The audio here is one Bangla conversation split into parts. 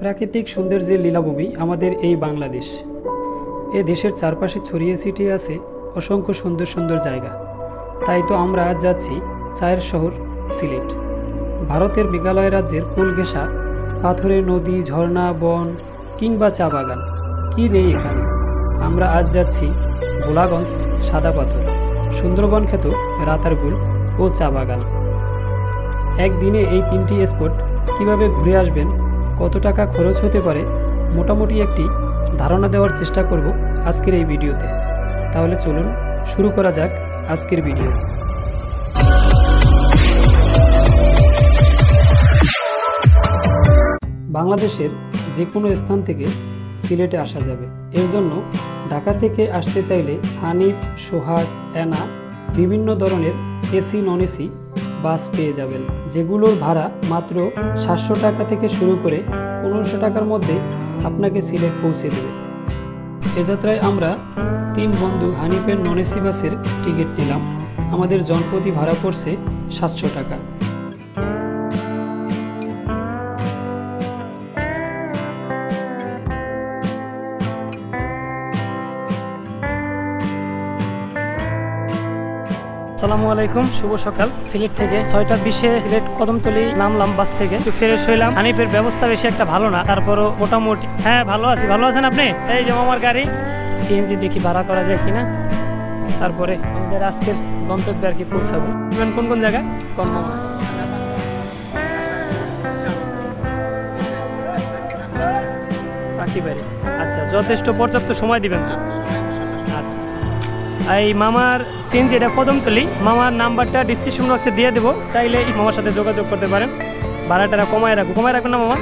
প্রাকৃতিক সৌন্দর্যের লীলাভূমি আমাদের এই বাংলাদেশ। এ দেশের চারপাশে ছড়িয়ে ছিটিয়ে আছে অসংখ্য সুন্দর সুন্দর জায়গা। তাই তো আমরা আজ যাচ্ছি চায়ের শহর সিলেট। ভারতের মেঘালয় রাজ্যের কুল ঘেঁষা পাথরের নদী, ঝর্ণা, বন কিংবা চা বাগান কী নেই এখানে। আমরা আজ যাচ্ছি ভোলাগঞ্জ, সাদা পাথর, সুন্দরবন খ্যাত রাতারগুল ও চা বাগান। একদিনে এই তিনটি স্পট কিভাবে ঘুরে আসবেন, কত টাকা খরচ হতে পারে, মোটামুটি একটি ধারণা দেওয়ার চেষ্টা করব আজকের এই ভিডিওতে। তাহলে চলুন শুরু করা যাক আজকের ভিডিও। বাংলাদেশের যে কোনো স্থান থেকে সিলেটে আসা যাবে। এর জন্য ঢাকা থেকে আসতে চাইলে হানিফ, সোহাগ, এনা বিভিন্ন ধরনের এসি, নন এসি বাস পেয়ে যাবেন, যেগুলোর ভাড়া মাত্র 700 টাকা থেকে শুরু করে 1500 টাকার মধ্যে আপনাকে সিলেট পৌঁছে দেবে। এ যাত্রায় আমরা 3 বন্ধু হানিফের নন এসি বাসের টিকিট নিলাম। আমাদের জনপ্রতি ভাড়া পড়ছে 700 টাকা। আসসালামু আলাইকুম, শুভ সকাল। সিলেট থেকে 6:20 সিলেট কদমতলী নামলাম বাস থেকে, একটু ফ্রেশ হইলাম। হানিফের ব্যবস্থা বেশি একটা ভালো না, তারপরও মোটামুটি হ্যাঁ ভালো আছি। ভালো আছেন আপনি? এই যে আমার গাড়ি সিএনজি, দেখি ভাড়া করা যায় কিনা। তারপরে আমাদের আজকের গন্তব্যে আর কি পৌঁছাবো। কোন কোন জায়গায়? পাখিবাড়ি। আচ্ছা, যথেষ্ট পর্যাপ্ত সময় দিবেন তো? এই মামার সিএনজি, এটা কদমতলী। মামার নাম্বারটা ডিসক্রিপশন বক্সে দিয়ে দেবো, চাইলে মামার সাথে যোগাযোগ করতে পারেন। ভাড়াটা কমায় রাখবেন না মামা,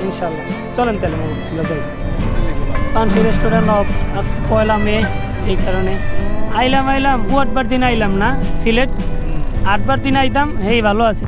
ইনশাল্লাহ। চলেন তাহলে মামা, পানসি রেস্টুরেন্ট অফ। আজকে 1 মে, এই কারণে আইলাম 8বার দিন আইলাম না সিলেট, 8বার দিন আইতাম। হেই ভালো আছে।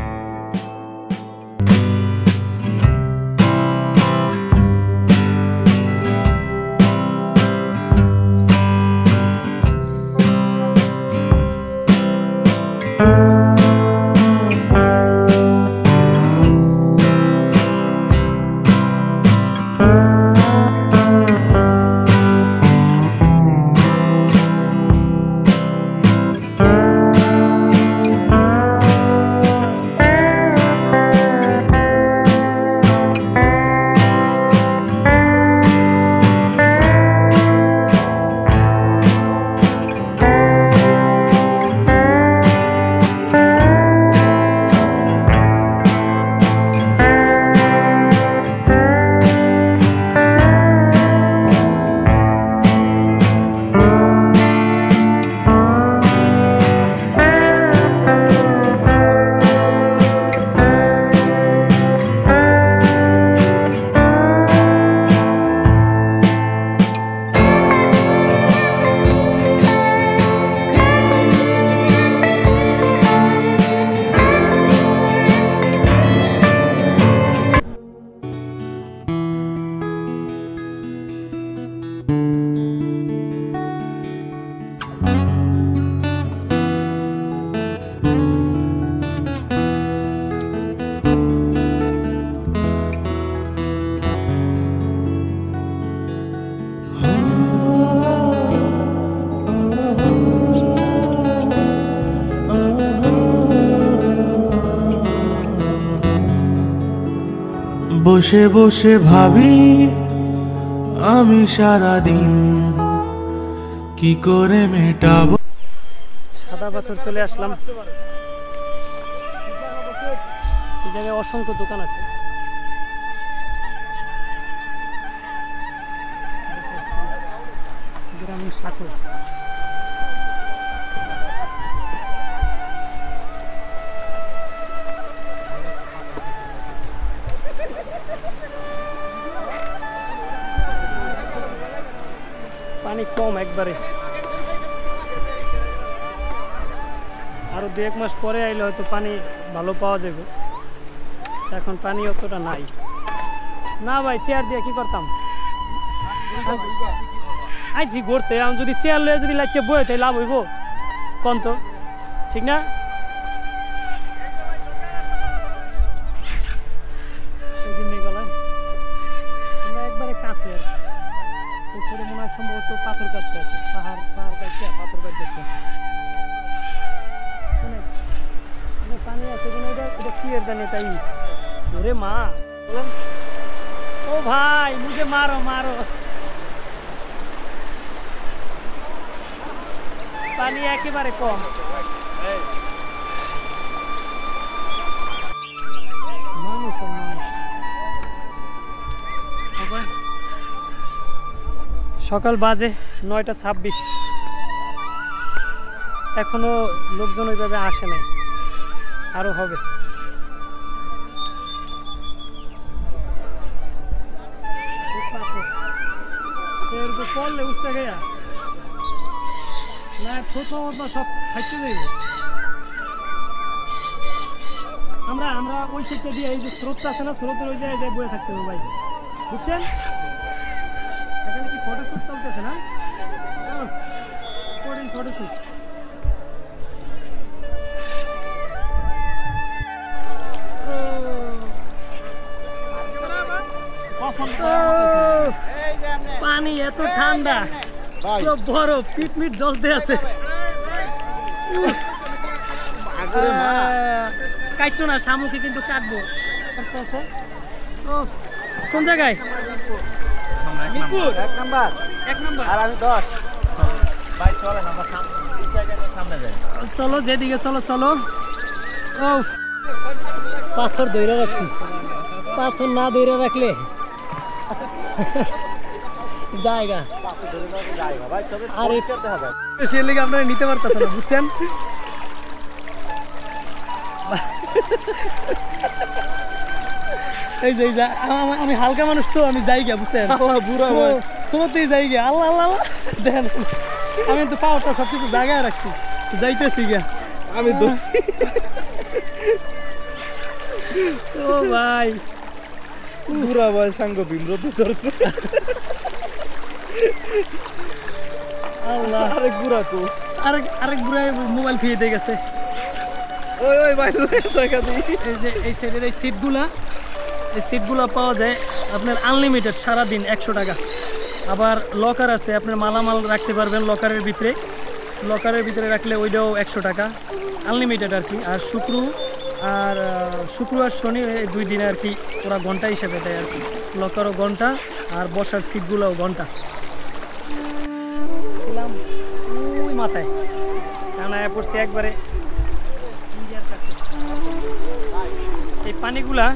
বসে বসে ভাবি আমি সারাদিন কি করে মেটাবো। সাদা পাথর চলে আসলাম। এই জায়গায় অসংখ্য দোকান আছে। গ্রামীণ সাথর। পানি কম একবারে, আরো 2-1 মাস পরে আইলে হয়তো পানি ভালো পাওয়া যাবে। এখন পানি অতটা নাই। না ভাই, চেয়ার দিয়ে কি করতাম? আইছি ঘুরতে, আমি যদি চেয়ার লয়ে যদি লাগছে বই, তাই লাভ হইব কোন? তো ঠিক না? এই যে মেঘালয় সম্ভবত পাথর কাটতে আছে, পাহাড় কাটতে পাথর কাটতে আছে। অনেক পানি আছে, এটা কি এর জানি তাই। ওরে মা, ও ভাই মুঝে মারো মারো, পানি একেবারে কম। মানুষ আর মানুষ। সকাল বাজে 9:26, এখনো লোকজন ওইভাবে আসে নাই, আরো হবে। পড়লে উঠতে গেয়া না ছোট সব খাইতে যাইব। আমরা ওই সাইডটা দিয়ে এই যে স্রোতটা আছে না, স্রোতের ওই জায়গায় বয়ে থাকতে হবে ভাই, বুঝছেন? এখানে কি ফটোশুট চলতেছে না? করেন ফটোশুট। পানি এত ঠান্ডা, পুরো বরফ, পিটমিট জ্বলতে আছে। কাটতো না, শামুকে কিন্তু কাটবো। কোন জায়গায়? এক নাম্বার। আর আমি 10 ভাই, চলেন আমরা সামনে যাই। চলো যেদিকে চলো চলো। ও পাথর ধরে রাখছি, পাথর না ধরে রাখলে জায়গা আর সে লেগে আপনারা নিতে পারতেছে না, বুঝছেন? এই যে আমি হালকা মানুষ তো, আমি যাই গিয়া, বুঝছেন? স্রোতেই যাই গিয়া। আল্লাহ আল্লাহ দেখেন, আমি তো পাওয়ারটা সবকিছু জায়গায় রাখছি, যাইতেছি গিয়া। আমি ধরছি। ও ভাই, বুড়া ভাই সাঙ্গ বিমরত ধরছে। আল্লাহ, আরেক বুড়া তো, আরেক বুড়া মোবাইল ফিরে দিয়ে গেছে। ওই ভাই জায়গা দিই। এই যে এই সাইডের এই সিটগুলো পাওয়া যায় আপনার আনলিমিটেড, সারাদিন 100 টাকা। আবার লকার আছে, আপনার মালামাল রাখতে পারবেন লকারের ভিতরে রাখলে ওইটাও 100 টাকা, আনলিমিটেড আর কি। আর শুক্র আর শনি, এই 2 দিনে আর কি ওরা ঘন্টা হিসেবে দেয় আর কি। লকারও ঘন্টা আর বসার সিটগুলোও ঘন্টা। ছিলাম ওই মাথায়, কানায় পড়ছি একবারে ইন্ডিয়ার কাছে। এই পানিগুলা,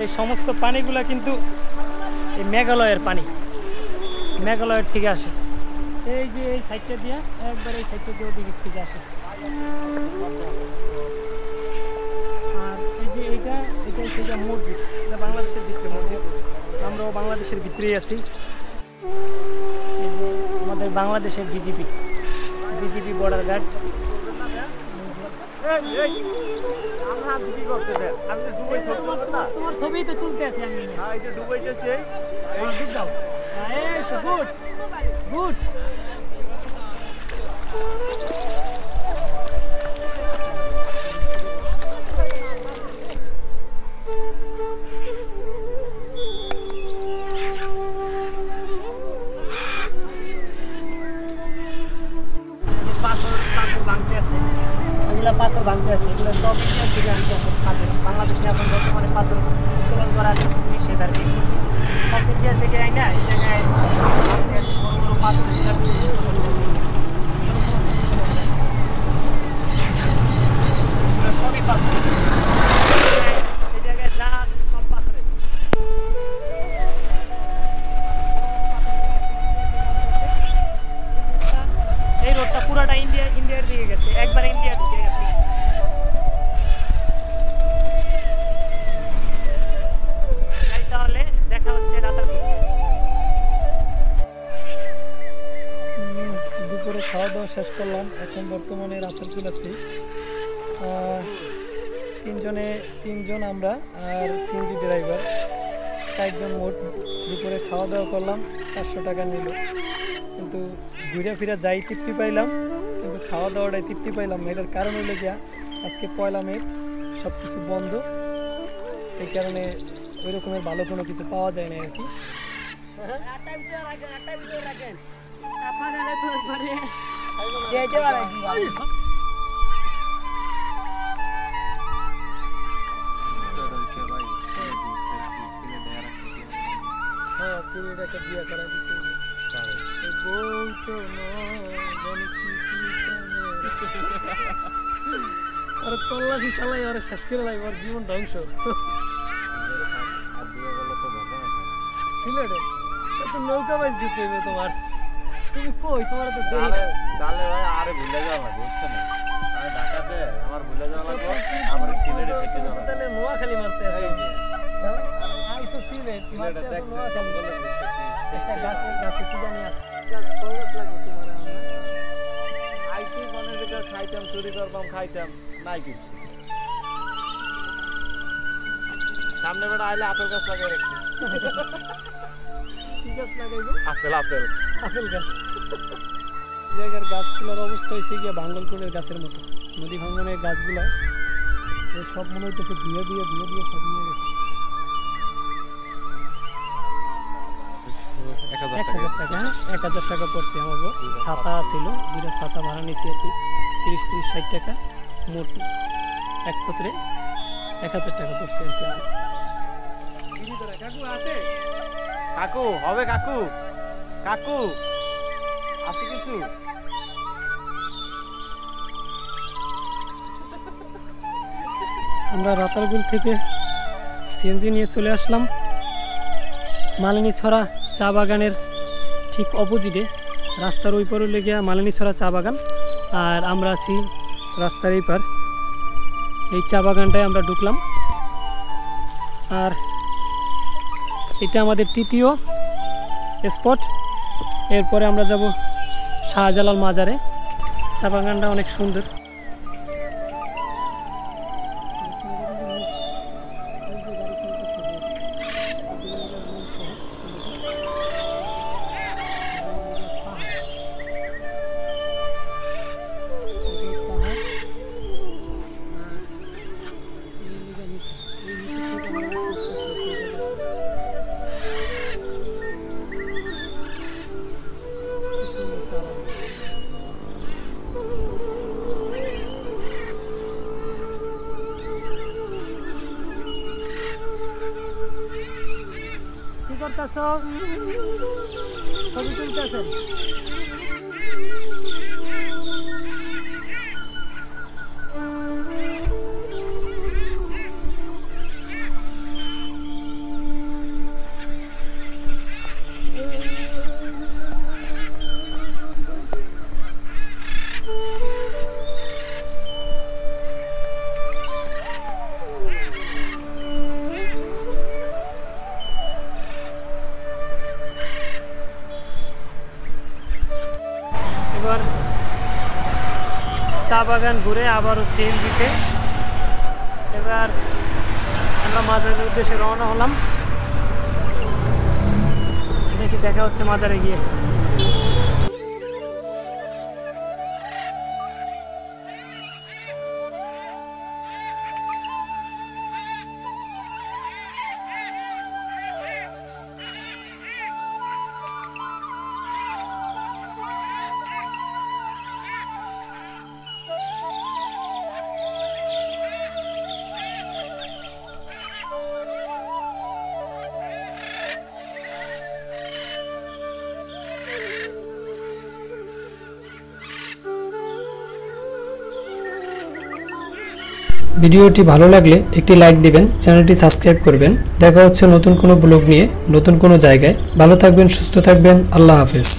এই সমস্ত পানিগুলা কিন্তু এই মেঘালয়ের পানি, মেঘালয়ের থেকে আসে। এই যে এই সাইডটা দিয়ে একবার, এই সাইডটা দিয়ে ওদিকের থেকে আসে। আর এই যে এটাই সেটা মসজিদ, এটা বাংলাদেশের ভিতরে মসজিদ, আমরাও বাংলাদেশের ভিতরেই আছি। এই যে আমাদের বাংলাদেশের বিজিবি বর্ডার গার্ড। তোমার ছবি তো তুলতে আছি আমি। Good good. পাথর ভাঙতে আছে, এগুলো সব ইন্ডিয়ার থেকে আনতে আছে পাথর। বাংলাদেশে এখন বর্তমানে পাথর উত্তোলন করা নিষেধ আর কি। সব ইন্ডিয়া থেকে আই না, এই জায়গায় বড় বড় পাথর সবই পাথর। এই জায়গায় যা আছে সব পাথরে। এই রোডটা পুরাটা ইন্ডিয়ার দিকে গেছে, একবার ইন্ডিয়া ঢুকে গেছে। তাহলে দেখা হচ্ছে রাতারপুর। দুপুরে খাওয়া দাওয়া শেষ করলাম, এখন বর্তমানে রাতারপুর আছি। তিনজন আমরা আর সিএনজি ড্রাইভার, 4 জন মোট। দুপুরে খাওয়া দাওয়া করলাম, 500 টাকা নিল। কিন্তু ঘুরে ফিরে যাই তৃপ্তি পাইলাম, কিন্তু খাওয়া দাওয়াটাই তৃপ্তি পাইলাম না। এটার কারণ হইলে গিয়া আজকে 1 মে, সব কিছু বন্ধ, এই কারণে ওই রকমের ভালো কোনো কিছু পাওয়া যায় না আর কি। হ্যাঁ সিলেট একটা বিয়ে করা দিতে বউ তো আর তল্লাশি চালাই আর শেষ করে লাই ওর জীবন ধ্বংস সিলেটে তো নৌকা বাজ দিতে হবে তোমার তুমি কই তোমার তো ডালে ভাই আরে ভুলে যাওয়া লাগে বুঝছো না আমি ঢাকাতে আমার ভুলে যাওয়া লাগবে আমার সিলেটে থেকে যাওয়া তাহলে নোয়াখালী মারতে আছে আইসো সিলেট মারতে আছে নোয়াখালী আচ্ছা গাছে কি জানি আছে গাছ ফলগাছ লাগবে তোমার আমরা আইসি মনে যেটা খাইতাম চুরি করবাম খাইতাম নাই কিছু সামনে বেটা আইলে আপেল গাছ লাগিয়ে রাখছি কি গাছ লাগাইবো আপেল আপেল আপেল গাছ জায়গার গাছগুলোর অবস্থা হয়েছে গিয়ে ভাঙ্গলকুলের গাছের মতো নদী ভাঙ্গনের গাছগুলো সব মনে হইতেছে ধুয়ে সব নিয়ে গেছে 1000 টাকা 1000 টাকা পড়ছে আমার ছাতা ছিল দুটো ছাতা ভাড়া নিয়েছি আর কি 30-60 টাকা মোট একত্রে 1000 টাকা পড়ছে আর কি কাকু আছে কাকু হবে কাকু কাকু আছে কিছু আমরা রাতারগুল থেকে সিএনজি নিয়ে চলে আসলাম মালিনীছড়া চা বাগানের ঠিক অপোজিটে রাস্তার ওই পারে লেগে মালিনীছড়া চা বাগান আর আমরা আছি রাস্তার এই পার এই চা বাগানটায় আমরা ঢুকলাম আর এটা আমাদের তৃতীয় স্পট এরপরে আমরা যাব শাহজালাল মাজারে চা বাগানটা অনেক সুন্দর কি করতেছ ছবি তুলতেছেন এবার চা বাগান ঘুরে আবারও সিএনজিতে এবার আমরা মাজারের উদ্দেশ্যে রওনা হলাম দেখি দেখা হচ্ছে মাজারে গিয়ে ভিডিওটি ভালো লাগলে একটি লাইক দিবেন, চ্যানেলটি সাবস্ক্রাইব করবেন। দেখা হচ্ছে নতুন কোনো ব্লগ নিয়ে নতুন কোনো জায়গায়। ভালো থাকবেন, সুস্থ থাকবেন। আল্লাহ হাফেজ।